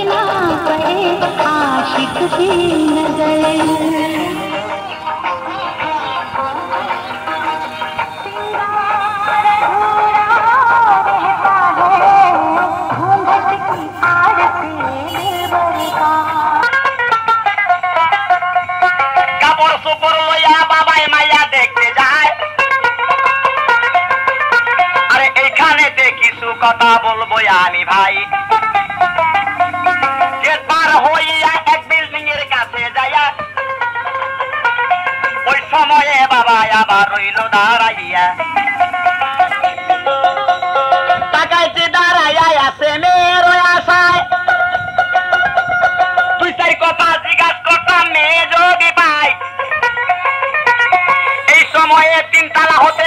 ना पड़े आशिक की नजर। কথা বলবো আমি ভাই গেট পার হইয়া এক বিল্ডিং এর কাছে যাইয়া ওই সময়ে বাবা আবার রইল দাঁড়াইয়া তাকাইতে দাঁড়াইয়া আছে মেয়ের আশায় তুই তাই কথা জিজ্ঞাসা করতাম মেয়ে যদি পাই এই সময়ে তিনতলা হতে